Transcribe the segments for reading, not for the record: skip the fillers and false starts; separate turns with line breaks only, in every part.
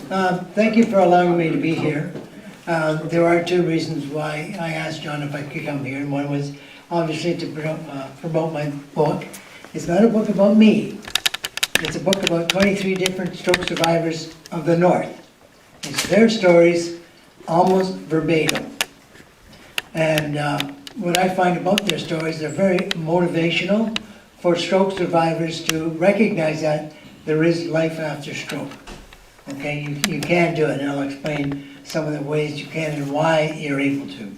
Thank you for allowing me to be here. There are two reasons why I asked John if I could come here, and one was obviously to promote my book. It's not a book about me. It's a book about 23 different stroke survivors of the North. It's their stories, almost verbatim. And what I find about their stories, they're very motivational for stroke survivors to recognize that there is life after stroke. Okay, you can do it, and I'll explain some of the ways you can and why you're able to.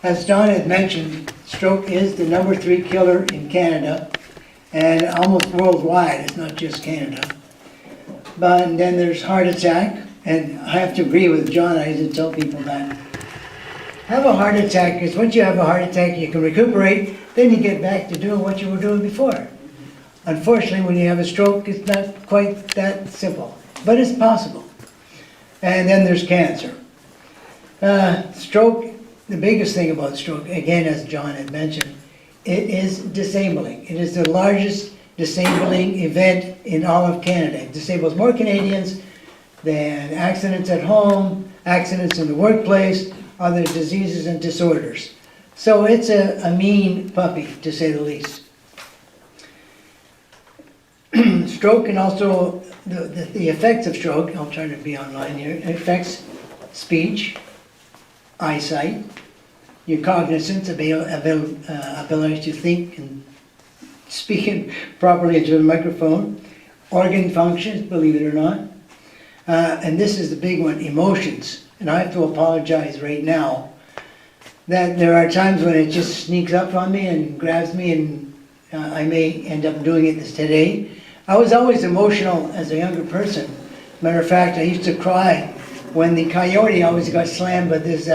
As John had mentioned, stroke is the number 3 killer in Canada and almost worldwide. It's not just Canada. But then there's heart attack, and I have to agree with John. I used to tell people that have a heart attack, because once you have a heart attack, you can recuperate, then you get back to doing what you were doing before. Unfortunately, when you have a stroke, it's not quite that simple, but it's possible. And then there's cancer. Stroke, the biggest thing about stroke, again, as John had mentioned, it is disabling. It is the largest disabling event in all of Canada. It disables more Canadians than accidents at home, accidents in the workplace, other diseases and disorders. So it's a mean puppy, to say the least. Stroke, and also the effects of stroke, I'll try to be online here, it affects speech, eyesight, your cognizance, ability to think and speak properly into a microphone, organ functions, believe it or not, and this is the big one, emotions. And I have to apologize right now that there are times when it just sneaks up on me and grabs me, and I may end up doing it today. I was always emotional as a younger person. Matter of fact, I used to cry when the coyote always got slammed with this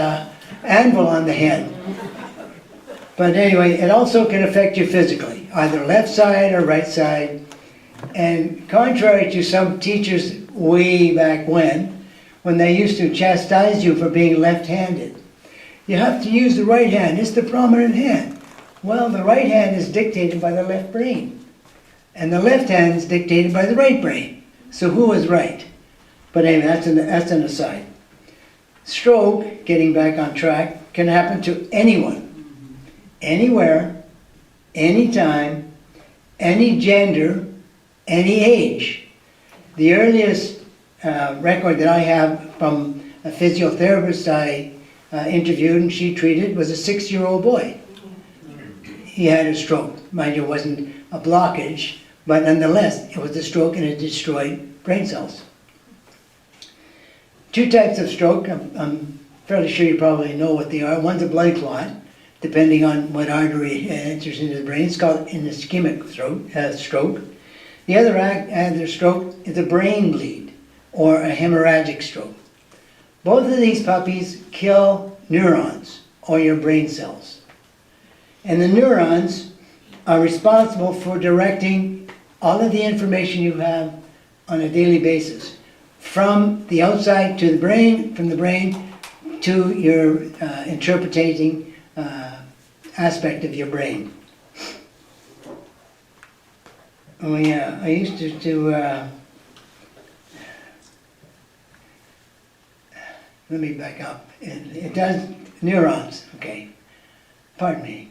anvil on the head. But anyway, it also can affect you physically, either left side or right side. And contrary to some teachers way back when they used to chastise you for being left-handed, you have to use the right hand. It's the prominent hand. Well, the right hand is dictated by the left brain, and the left hand is dictated by the right brain. So who is right? But anyway, that's an aside. Stroke, getting back on track, can happen to anyone, anywhere, anytime, any gender, any age. The earliest record that I have from a physiotherapist I interviewed and she treated was a 6-year-old boy. He had a stroke. Mind you, it wasn't a blockage, but nonetheless, it was a stroke and it destroyed brain cells. 2 types of stroke, I'm fairly sure you probably know what they are. One's a blood clot, depending on what artery enters into the brain. It's called an ischemic stroke. The other stroke is a brain bleed, or a hemorrhagic stroke. Both of these puppies kill neurons, or your brain cells. And the neurons are responsible for directing all of the information you have on a daily basis, from the outside to the brain, from the brain to your interpreting aspect of your brain. Oh yeah, I used to let me back up. It does, neurons, okay, pardon me.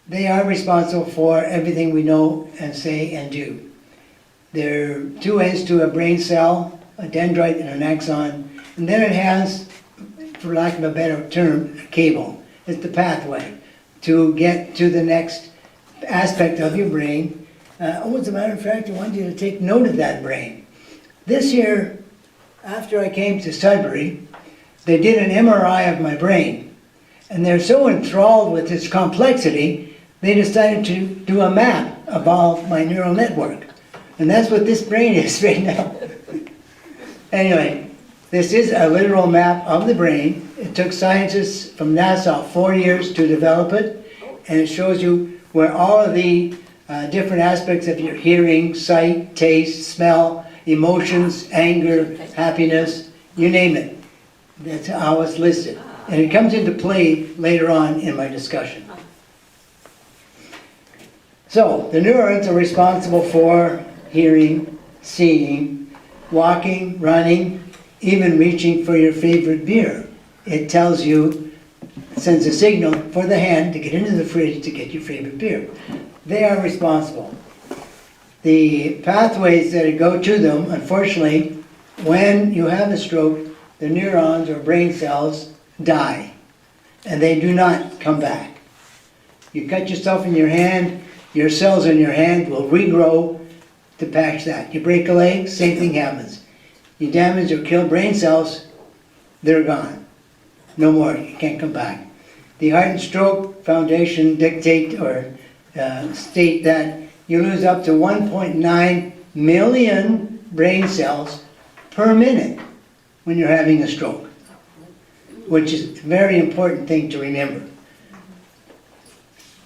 They are responsible for everything we know and say and do. There are 2 ends to a brain cell, a dendrite and an axon, and then it has, for lack of a better term, a cable. It's the pathway to get to the next aspect of your brain. As a matter of fact, I want you to take note of that brain. This year, after I came to Sudbury, they did an MRI of my brain, and they're so enthralled with its complexity, they decided to do a map of all my neural network. And that's what this brain is right now. Anyway, this is a literal map of the brain. It took scientists from NASA 4 years to develop it, and it shows you where all of the different aspects of your hearing, sight, taste, smell, emotions, anger, happiness, you name it. That's how it's listed. And it comes into play later on in my discussion. So, the neurons are responsible for hearing, seeing, walking, running, even reaching for your favorite beer. It tells you, sends a signal for the hand to get into the fridge to get your favorite beer. They are responsible. The pathways that go to them, unfortunately, when you have a stroke, the neurons or brain cells die, and they do not come back. You cut yourself in your hand, your cells in your hand will regrow to patch that. You break a leg, same thing happens. You damage or kill brain cells, they're gone. No more, you can't come back. The Heart and Stroke Foundation dictate or state that you lose up to 1.9 million brain cells per minute when you're having a stroke, which is a very important thing to remember.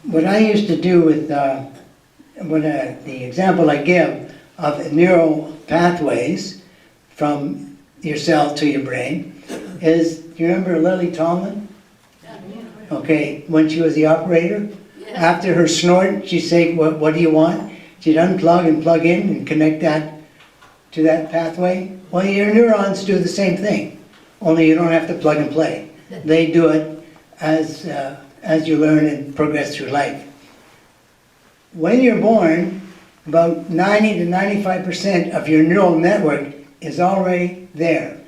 What I used to do with the example I give of neural pathways from your cell to your brain is, do you remember Lily Tomlin? Okay, when she was the operator, after her snort, she'd say, what do you want? She'd unplug and plug in and connect that to that pathway. Well, your neurons do the same thing, only you don't have to plug and play. They do it as you learn and progress through life. When you're born, about 90 to 95% of your neural network is already there.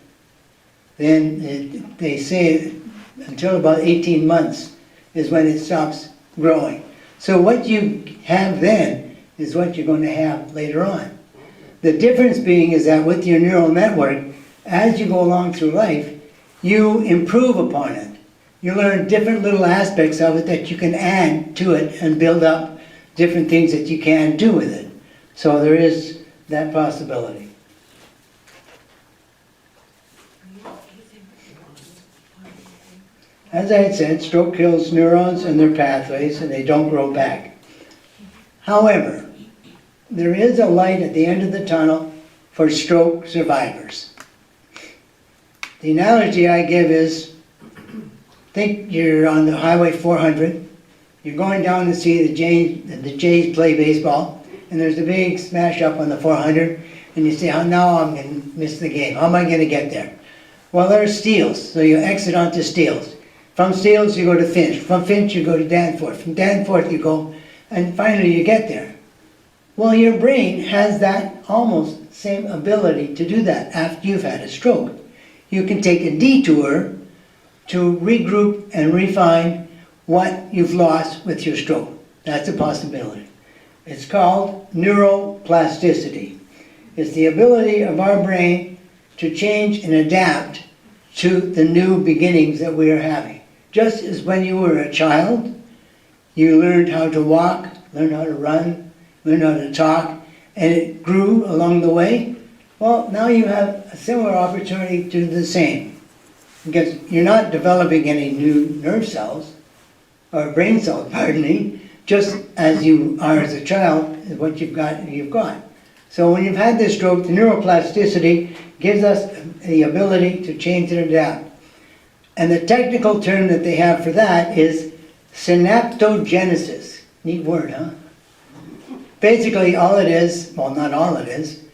Then they say until about 18 months is when it stops growing. So what you have then is what you're going to have later on. The difference being is that with your neural network, as you go along through life, you improve upon it. You learn different little aspects of it that you can add to it and build up different things that you can do with it. So there is that possibility. As I had said, stroke kills neurons and their pathways, and they don't grow back. However, there is a light at the end of the tunnel for stroke survivors. The analogy I give is, think you're on the Highway 400, you're going down to see the Jays play baseball, and there's a big smash up on the 400, and you say, oh, now I'm going to miss the game. How am I going to get there? Well, there's Steeles, so you exit onto Steeles. From Steeles you go to Finch. From Finch you go to Danforth. From Danforth you go, and finally you get there. Well, your brain has that almost same ability to do that after you've had a stroke. You can take a detour to regroup and refine what you've lost with your stroke. That's a possibility. It's called neuroplasticity. It's the ability of our brain to change and adapt to the new beginnings that we are having. Just as when you were a child, you learned how to walk, learned how to run, learned how to talk, and it grew along the way. Well, now you have a similar opportunity to do the same. Because you're not developing any new nerve cells, or brain cells, pardon me, just as you are as a child, is what you've got, you've got. So when you've had this stroke, the neuroplasticity gives us the ability to change and adapt. And the technical term that they have for that is synaptogenesis. Neat word, huh? Basically all it is, well, not all it is,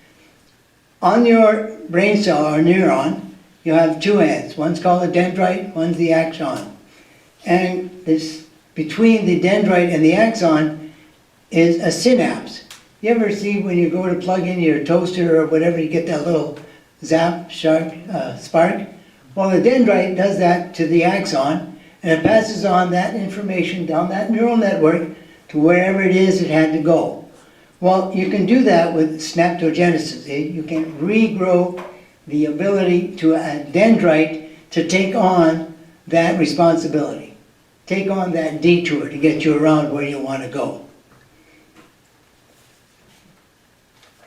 on your brain cell or neuron, you have two ends. One's called the dendrite, one's the axon. And this, between the dendrite and the axon is a synapse. You ever see when you go to plug in your toaster or whatever, you get that little zap, spark? Well, the dendrite does that to the axon, and it passes on that information down that neural network to wherever it is it had to go. Well, you can do that with synaptogenesis. You can regrow the ability to a dendrite to take on that responsibility, take on that detour to get you around where you want to go.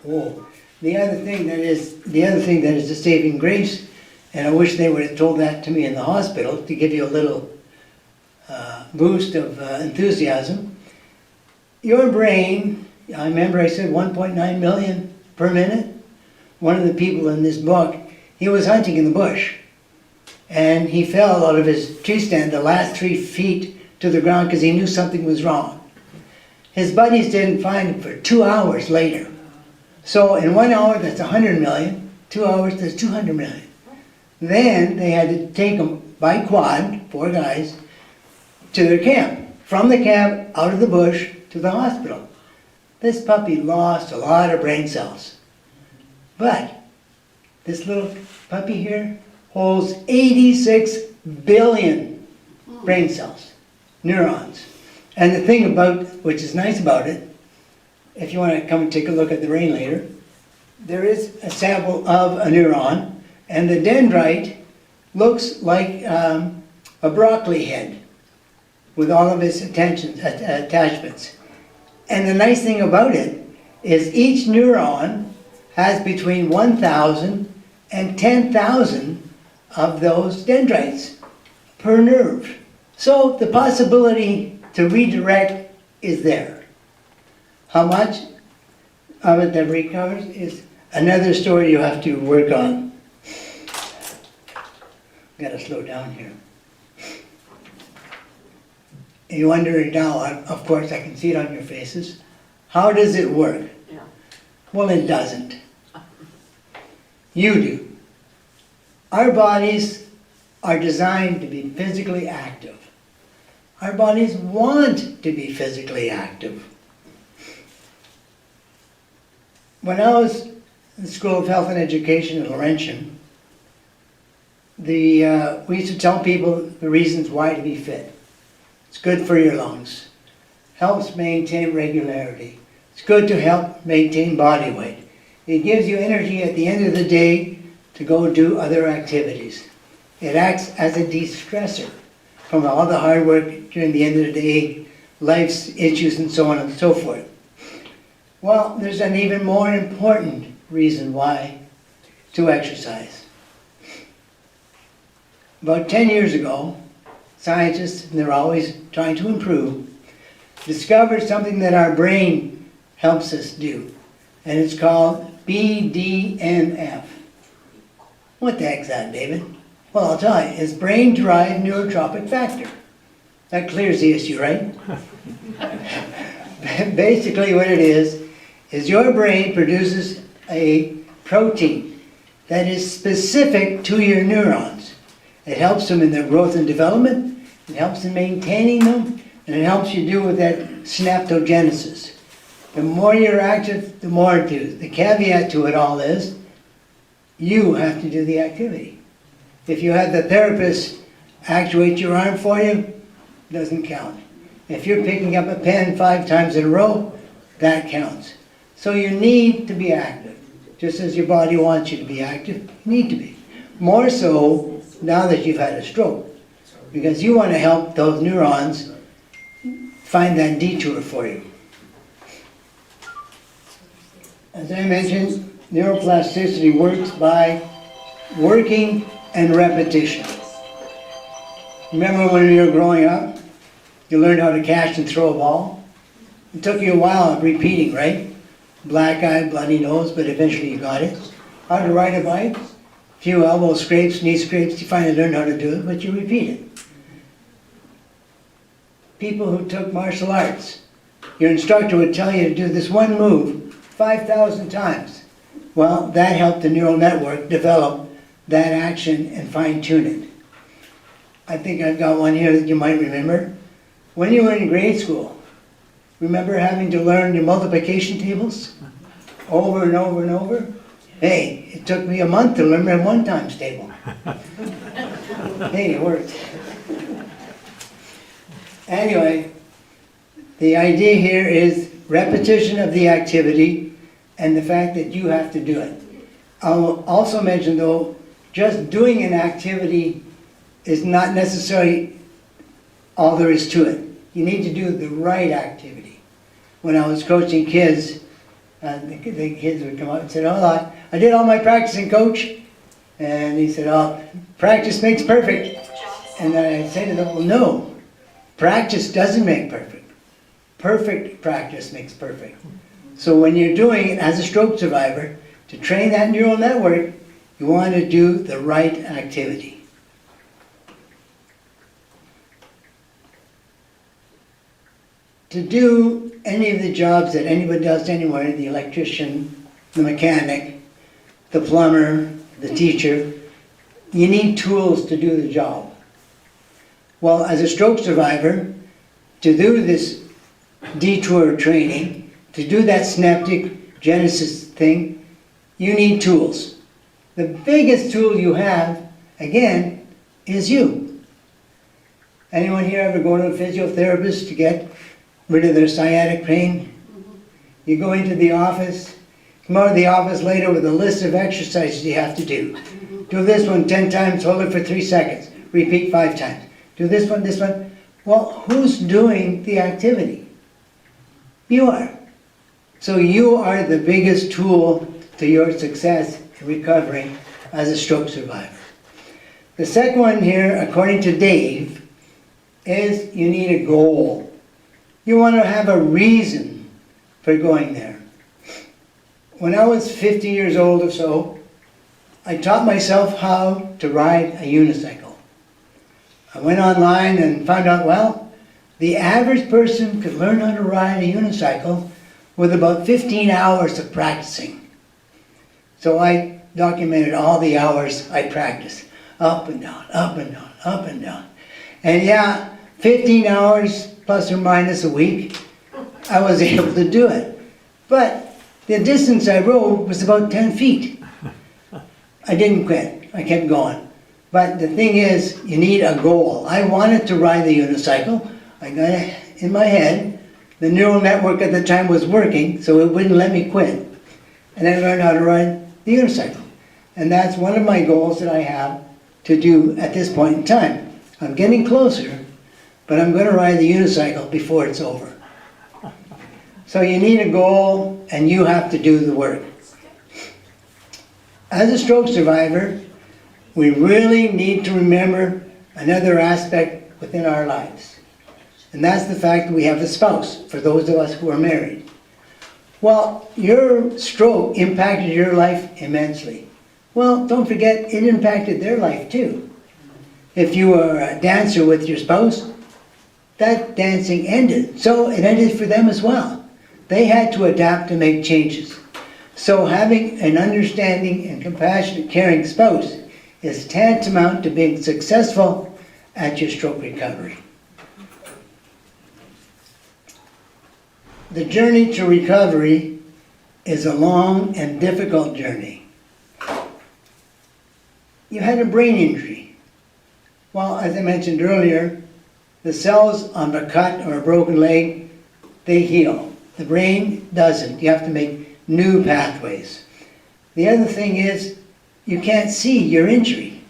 Oh, the other thing that is a saving grace, and I wish they would have told that to me in the hospital to give you a little boost of enthusiasm. Your brain, I remember I said 1.9 million per minute. One of the people in this book, he was hunting in the bush, and he fell out of his tree stand the last 3 feet to the ground because he knew something was wrong. His buddies didn't find him for 2 hours later. So in 1 hour, that's 100 million. 2 hours, that's 200 million. Then they had to take them by quad, 4 guys, to their camp. From the camp, out of the bush, to the hospital. This puppy lost a lot of brain cells. But this little puppy here holds 86 billion brain cells, neurons. And the thing about, which is nice about it, if you want to come and take a look at the brain later, there is a sample of a neuron, and the dendrite looks like a broccoli head with all of its attachments. And the nice thing about it is each neuron has between 1,000 and 10,000 of those dendrites per nerve. So the possibility to redirect is there. How much of it that recovers is another story you have to work on. Gotta slow down here. You wonder now, of course I can see it on your faces, how does it work?
Yeah.
Well, it doesn't. You do. Our bodies are designed to be physically active. Our bodies want to be physically active. When I was in the School of Health and Education in Laurentian, we used to tell people the reasons why to be fit. It's good for your lungs. Helps maintain regularity. It's good to help maintain body weight. It gives you energy at the end of the day to go do other activities. It acts as a de-stressor from all the hard work during the end of the day, life's issues and so on and so forth. Well, there's an even more important reason why to exercise. About 10 years ago, scientists, and they're always trying to improve, discovered something that our brain helps us do. And it's called BDNF. What the heck's that, David? Well, I'll tell you, it's brain-derived neurotrophic factor. That clears the issue, right? Basically what it is your brain produces a protein that is specific to your neurons. It helps them in their growth and development, it helps in maintaining them, and it helps you do with that synaptogenesis. The more you're active, the more it does. The caveat to it all is, you have to do the activity. If you have the therapist actuate your arm for you, it doesn't count. If you're picking up a pen 5 times in a row, that counts. So you need to be active. Just as your body wants you to be active, you need to be. More so now that you've had a stroke. Because you want to help those neurons find that detour for you. As I mentioned, neuroplasticity works by working and repetition. Remember when you were growing up, you learned how to catch and throw a ball? It took you a while of repeating, right? Black eye, bloody nose, but eventually you got it. How to ride a bike? A few elbow scrapes, knee scrapes, you finally learn how to do it, but you repeat it. People who took martial arts, your instructor would tell you to do this one move 5,000 times. Well, that helped the neural network develop that action and fine-tune it. I think I've got one here that you might remember. When you were in grade school, remember having to learn your multiplication tables over and over and over? Hey, it took me a month to learn my 1 times table. Hey, it worked. Anyway, the idea here is repetition of the activity and the fact that you have to do it. I'll also mention though, just doing an activity is not necessarily all there is to it. You need to do the right activity. When I was coaching kids, the kids would come up and say, "Oh, I did all my practicing, coach." And he said, "Oh, practice makes perfect." And then I said to them, "Well, no, practice doesn't make perfect. Perfect practice makes perfect." So when you're doing it as a stroke survivor, to train that neural network, you want to do the right activity. To do any of the jobs that anybody does anywhere, the electrician, the mechanic, the plumber, the teacher. You need tools to do the job. Well, as a stroke survivor, to do this detour training, to do that synaptic genesis thing, you need tools. The biggest tool you have, again, is you. Anyone here ever go to a physiotherapist to get rid of their sciatic pain? You go into the office, come out of the office later with a list of exercises you have to do. Do this one 10 times, hold it for 3 seconds. Repeat 5 times. Do this one, this one. Well, who's doing the activity? You are. So you are the biggest tool to your success in recovery as a stroke survivor. The second one here, according to Dave, is you need a goal. You want to have a reason for going there. When I was 50 years old or so, I taught myself how to ride a unicycle. I went online and found out, well, the average person could learn how to ride a unicycle with about 15 hours of practicing. So I documented all the hours I practiced. Up and down, up and down, up and down. And yeah, 15 hours plus or minus a week, I was able to do it. But the distance I rode was about 10 feet. I didn't quit, I kept going. But the thing is, you need a goal. I wanted to ride the unicycle. I got it in my head. The neural network at the time was working, so it wouldn't let me quit. And I learned how to ride the unicycle. And that's one of my goals that I have to do at this point in time. I'm getting closer, but I'm going to ride the unicycle before it's over. So you need a goal, and you have to do the work. As a stroke survivor, we really need to remember another aspect within our lives. And that's the fact that we have a spouse, for those of us who are married. Well, your stroke impacted your life immensely. Well, don't forget, it impacted their life too. If you were a dancer with your spouse, that dancing ended. So it ended for them as well. They had to adapt to make changes. So having an understanding and compassionate, caring spouse is tantamount to being successful at your stroke recovery. The journey to recovery is a long and difficult journey. You had a brain injury. Well, as I mentioned earlier, the cells on a cut or a broken leg, they heal. The brain doesn't. You have to make new pathways. The other thing is, you can't see your injury.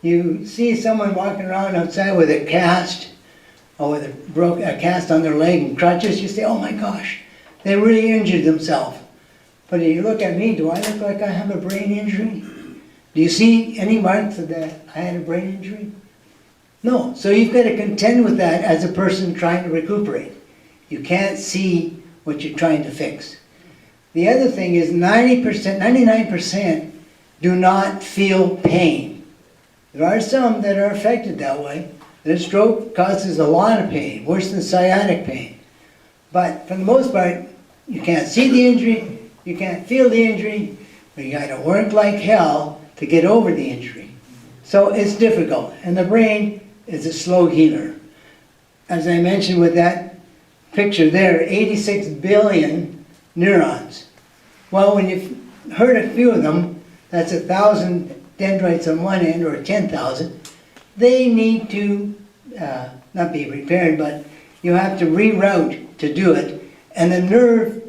You see someone walking around outside with a cast, or with a cast on their leg and crutches, you say, oh my gosh, they really injured themselves. But if you look at me, do I look like I have a brain injury? Do you see any marks of that I had a brain injury? No. So you've got to contend with that as a person trying to recuperate. You can't see what you're trying to fix. The other thing is 90%, 99% do not feel pain. There are some that are affected that way. The stroke causes a lot of pain, worse than sciatic pain. But for the most part, you can't see the injury, you can't feel the injury, but you got to work like hell to get over the injury. So it's difficult, and the brain is a slow healer. As I mentioned with that picture there, 86 billion neurons. Well, when you've heard a few of them, that's 1,000 dendrites on one end, or 10,000. They need to not be repaired, but you have to reroute to do it. And the nerve,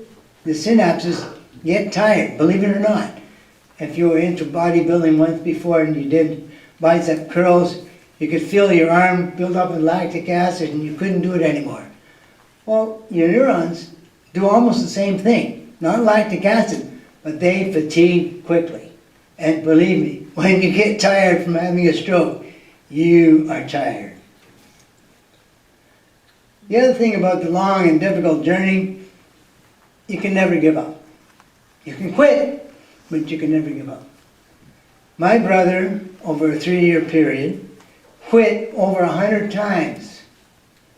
the synapses, get tired, believe it or not. If you were into bodybuilding once before and you did bicep curls, you could feel your arm build up with lactic acid and you couldn't do it anymore. Well, your neurons do almost the same thing. Not lactic acid, but they fatigue quickly. And believe me, when you get tired from having a stroke, you are tired. The other thing about the long and difficult journey, you can never give up. You can quit, but you can never give up. My brother, over a 3-year period, quit over 100 times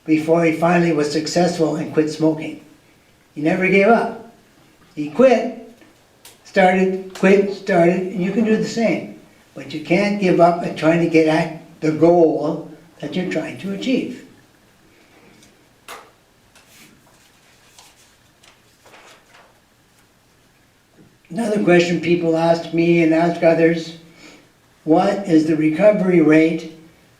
before he finally was successful and quit smoking. He never gave up. He quit, started, quit, started, and you can do the same. But you can't give up at trying to get at the goal that you're trying to achieve. Another question people ask me and ask others, what is the recovery rate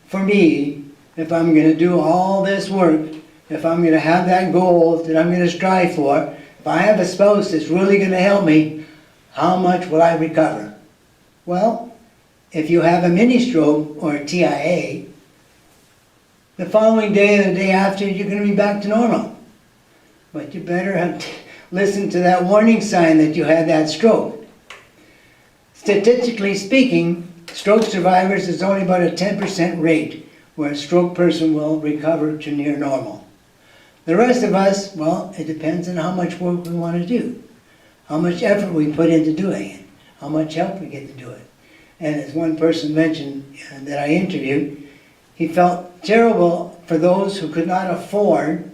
for me if I'm going to do all this work, if I'm going to have that goal that I'm going to strive for, if I have a spouse that's really going to help me, how much will I recover? Well, if you have a mini stroke or a TIA, the following day or the day after, you're going to be back to normal. But you better have listen to that warning sign that you had that stroke. Statistically speaking, stroke survivors is only about a 10% rate where a stroke person will recover to near normal. The rest of us, well, it depends on how much work we want to do, how much effort we put into doing it, how much help we get to do it. And as one person mentioned that I interviewed, he felt terrible for those who could not afford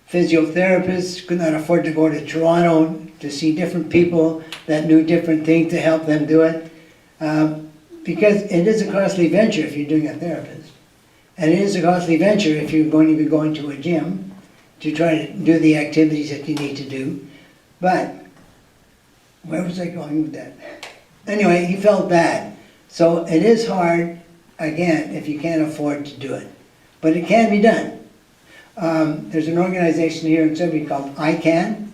physiotherapists, could not afford to go to Toronto to see different people that knew different things to help them do it. Because it is a costly venture if you're doing a therapist. And it is a costly venture if you're going to be going to a gym to try to do the activities that you need to do. But, where was I going with that? Anyway, he felt bad. So it is hard, again, if you can't afford to do it. But it can be done. There's an organization here in Sudbury called ICANN.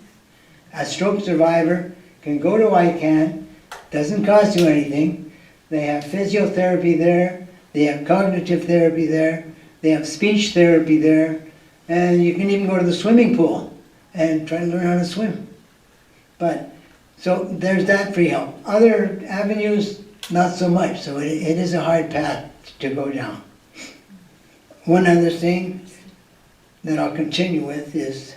A stroke survivor can go to ICANN, doesn't cost you anything. They have physiotherapy there, they have cognitive therapy there, they have speech therapy there, and you can even go to the swimming pool and try to learn how to swim. But, so there's that free help. Other avenues, not so much, so it is a hard path to go down. One other thing that I'll continue with is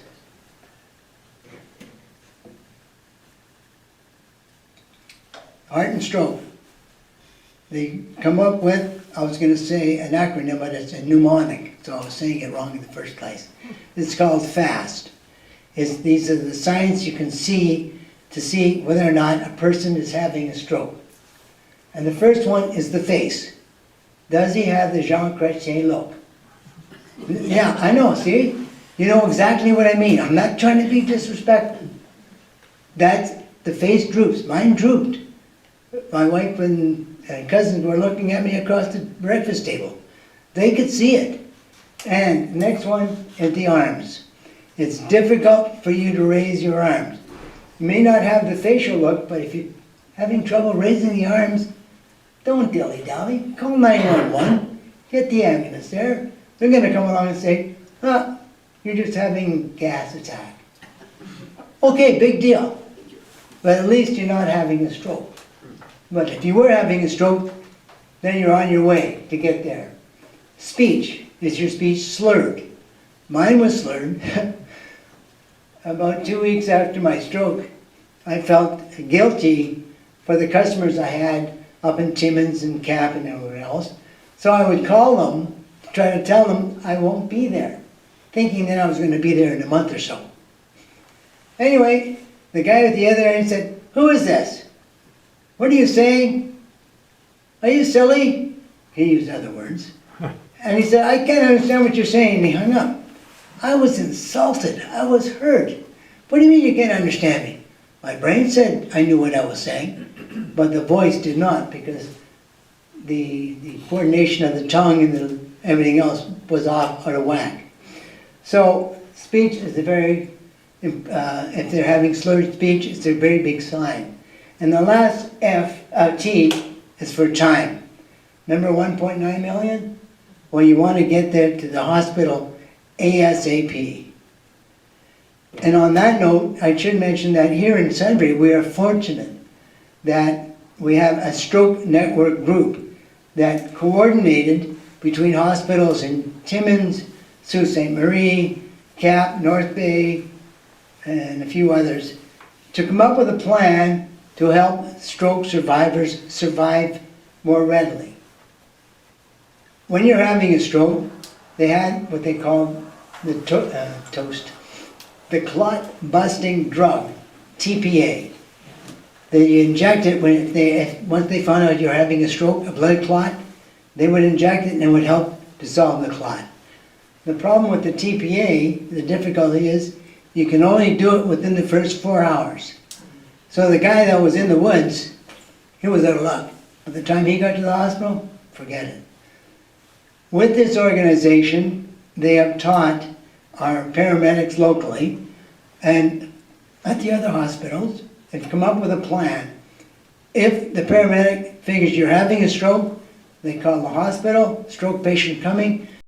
heart and stroke. They come up with, I was going to say an acronym, but it's a mnemonic, so I was saying it wrong in the first place. It's called FAST. These are the signs you can see to see whether or not a person is having a stroke. And the first one is the face. Does he have the Jean Chrétien look? Yeah, I know, see? You know exactly what I mean. I'm not trying to be disrespectful. That's, the face droops. Mine drooped. My wife and cousins were looking at me across the breakfast table. They could see it. And the next one is the arms. It's difficult for you to raise your arms. You may not have the facial look, but if you're having trouble raising the arms, don't dilly-dally. Call 911. Get the ambulance there. They're going to come along and say, you're just having gas attack. Okay, big deal. But at least you're not having a stroke. But if you were having a stroke, then you're on your way to get there. Speech. Is your speech slurred? Mine was slurred. About 2 weeks after my stroke, I felt guilty for the customers I had up in Timmins and Cap and everywhere else. So I would call them to try to tell them I won't be there, thinking that I was going to be there in a month or so. Anyway, the guy at the other end said, "Who is this? What are you saying? Are you silly?" He used other words. And he said, "I can't understand what you're saying," and he hung up. I was insulted. I was hurt. What do you mean you can't understand me? My brain said I knew what I was saying, but the voice did not, because the coordination of the tongue and everything else was out of whack. So speech is a very, if they're having slurred speech, it's a very big sign. And the last T is for time. Remember 1.9 million? Well, you want to get there to the hospital ASAP. And on that note, I should mention that here in Sudbury, we are fortunate that we have a stroke network group that coordinated between hospitals in Timmins, Sault Ste. Marie, Cap, North Bay, and a few others, to come up with a plan to help stroke survivors survive more readily. When you're having a stroke, they had what they called the the clot busting drug, TPA. They inject it once they found out you're having a stroke, a blood clot, they would inject it and it would help dissolve the clot. The problem with the TPA, the difficulty is, you can only do it within the first 4 hours. So the guy that was in the woods, he was out of luck. By the time he got to the hospital, forget it. With this organization, they have taught our paramedics locally and at the other hospitals, they've come up with a plan. If the paramedic figures you're having a stroke, they call the hospital, stroke patient coming,